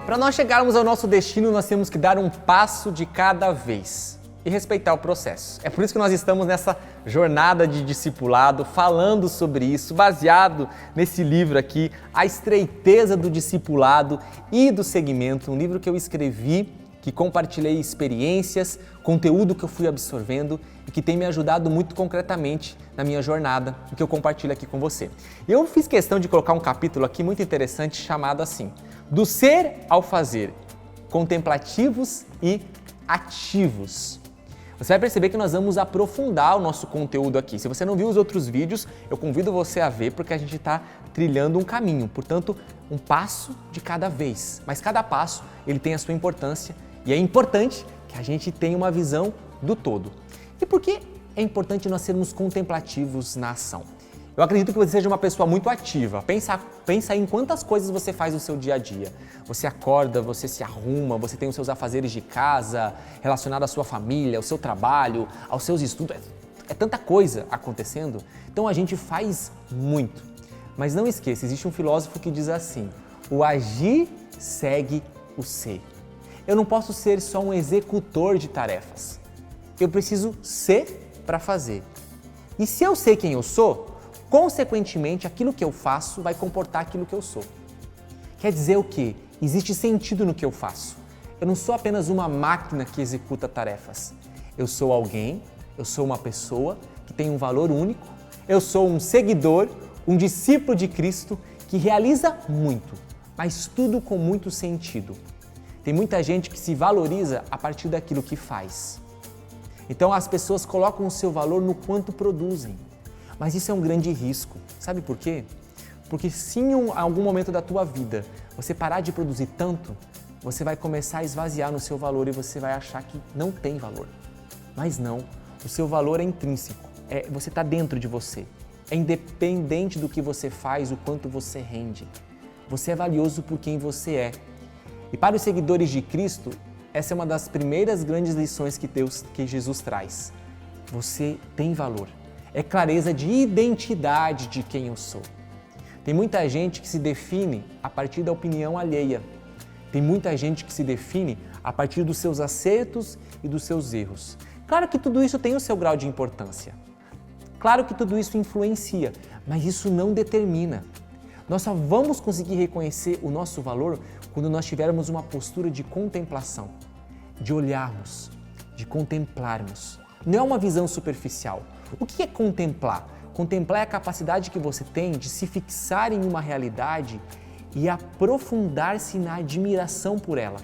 Para nós chegarmos ao nosso destino, nós temos que dar um passo de cada vez e respeitar o processo. É por isso que nós estamos nessa jornada de discipulado, falando sobre isso, baseado nesse livro aqui, A Estreiteza do Discipulado e do Seguimento, um livro que eu escrevi, que compartilhei experiências, conteúdo que eu fui absorvendo e que tem me ajudado muito concretamente na minha jornada, o que eu compartilho aqui com você. Eu fiz questão de colocar um capítulo aqui muito interessante chamado assim, do ser ao fazer, contemplativos e ativos. Você vai perceber que nós vamos aprofundar o nosso conteúdo aqui. Se você não viu os outros vídeos, eu convido você a ver porque a gente está trilhando um caminho. Portanto, um passo de cada vez. Mas cada passo, ele tem a sua importância e é importante que a gente tenha uma visão do todo. E por que é importante nós sermos contemplativos na ação? Eu acredito que você seja uma pessoa muito ativa. Pensa em quantas coisas você faz no seu dia a dia. Você acorda, você se arruma, você tem os seus afazeres de casa, relacionado à sua família, ao seu trabalho, aos seus estudos. É tanta coisa acontecendo. Então a gente faz muito. Mas não esqueça, existe um filósofo que diz assim, o agir segue o ser. Eu não posso ser só um executor de tarefas. Eu preciso ser para fazer. E se eu sei quem eu sou, consequentemente, aquilo que eu faço vai comportar aquilo que eu sou. Quer dizer o quê? Existe sentido no que eu faço. Eu não sou apenas uma máquina que executa tarefas. Eu sou alguém, eu sou uma pessoa que tem um valor único, eu sou um seguidor, um discípulo de Cristo que realiza muito, mas tudo com muito sentido. Tem muita gente que se valoriza a partir daquilo que faz. Então as pessoas colocam o seu valor no quanto produzem. Mas isso é um grande risco. Sabe por quê? Porque se em algum momento da tua vida você parar de produzir tanto, você vai começar a esvaziar no seu valor e você vai achar que não tem valor. Mas não, o seu valor é intrínseco, você está dentro de você. É independente do que você faz, o quanto você rende. Você é valioso por quem você é. E para os seguidores de Cristo, essa é uma das primeiras grandes lições que Jesus traz. Você tem valor. É clareza de identidade de quem eu sou. Tem muita gente que se define a partir da opinião alheia. Tem muita gente que se define a partir dos seus acertos e dos seus erros. Claro que tudo isso tem o seu grau de importância. Claro que tudo isso influencia, mas isso não determina. Nós só vamos conseguir reconhecer o nosso valor quando nós tivermos uma postura de contemplação, de olharmos, de contemplarmos. Não é uma visão superficial. O que é contemplar? Contemplar é a capacidade que você tem de se fixar em uma realidade e aprofundar-se na admiração por ela.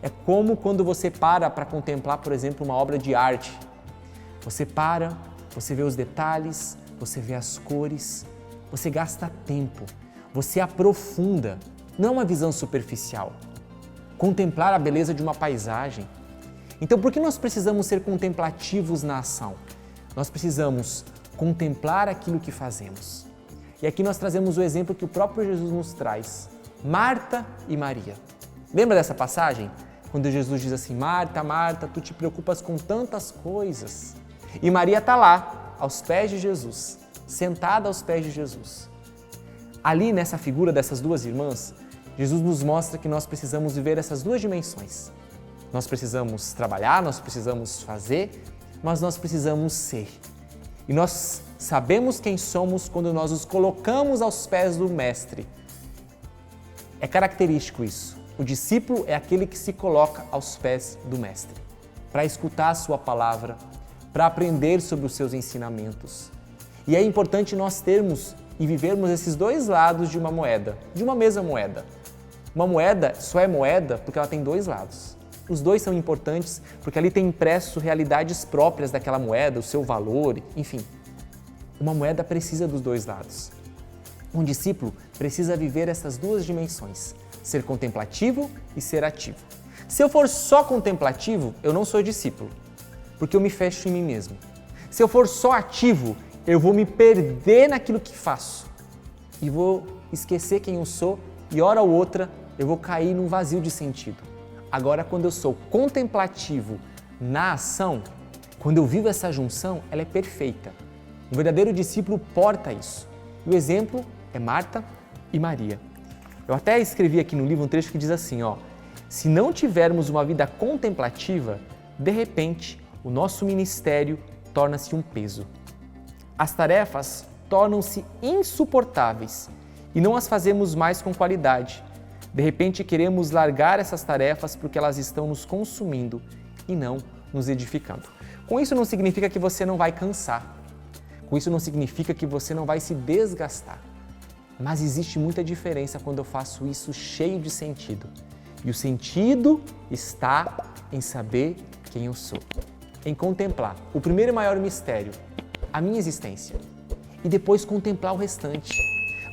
É como quando você para contemplar, por exemplo, uma obra de arte. Você para, você vê os detalhes, você vê as cores, você gasta tempo, você aprofunda. Não é uma visão superficial. Contemplar a beleza de uma paisagem. Então, por que nós precisamos ser contemplativos na ação? Nós precisamos contemplar aquilo que fazemos. E aqui nós trazemos o exemplo que o próprio Jesus nos traz. Marta e Maria. Lembra dessa passagem? Quando Jesus diz assim, Marta, Marta, tu te preocupas com tantas coisas. E Maria está lá, aos pés de Jesus, sentada aos pés de Jesus. Ali, nessa figura dessas duas irmãs, Jesus nos mostra que nós precisamos viver essas duas dimensões. Nós precisamos trabalhar, nós precisamos fazer, mas nós precisamos ser. E nós sabemos quem somos quando nós nos colocamos aos pés do Mestre. É característico isso. O discípulo é aquele que se coloca aos pés do Mestre, para escutar a sua palavra, para aprender sobre os seus ensinamentos. E é importante nós termos e vivermos esses dois lados de uma moeda, de uma mesma moeda. Uma moeda só é moeda porque ela tem dois lados. Os dois são importantes porque ali tem impresso realidades próprias daquela moeda, o seu valor, enfim. Uma moeda precisa dos dois lados. Um discípulo precisa viver essas duas dimensões, ser contemplativo e ser ativo. Se eu for só contemplativo, eu não sou discípulo, porque eu me fecho em mim mesmo. Se eu for só ativo, eu vou me perder naquilo que faço e vou esquecer quem eu sou e hora ou outra eu vou cair num vazio de sentido. Agora, quando eu sou contemplativo na ação, quando eu vivo essa junção, ela é perfeita. Um verdadeiro discípulo porta isso. E o exemplo é Marta e Maria. Eu até escrevi aqui no livro um trecho que diz assim, ó: se não tivermos uma vida contemplativa, de repente o nosso ministério torna-se um peso. As tarefas tornam-se insuportáveis e não as fazemos mais com qualidade. De repente queremos largar essas tarefas porque elas estão nos consumindo e não nos edificando. Com isso não significa que você não vai cansar. Com isso não significa que você não vai se desgastar. Mas existe muita diferença quando eu faço isso cheio de sentido. E o sentido está em saber quem eu sou, em contemplar o primeiro e maior mistério, a minha existência, e depois contemplar o restante.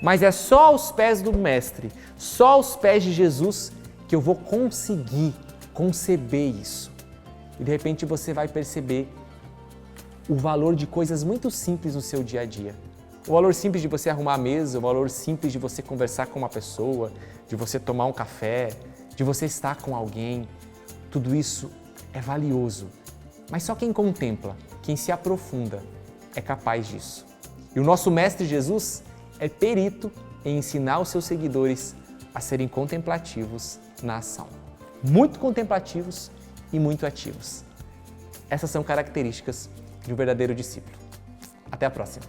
Mas é só aos pés do Mestre, só aos pés de Jesus que eu vou conseguir conceber isso. E de repente você vai perceber o valor de coisas muito simples no seu dia a dia. O valor simples de você arrumar a mesa, o valor simples de você conversar com uma pessoa, de você tomar um café, de você estar com alguém. Tudo isso é valioso. Mas só quem contempla, quem se aprofunda, é capaz disso. E o nosso Mestre Jesus é perito em ensinar os seus seguidores a serem contemplativos na ação. Muito contemplativos e muito ativos. Essas são características de um verdadeiro discípulo. Até a próxima!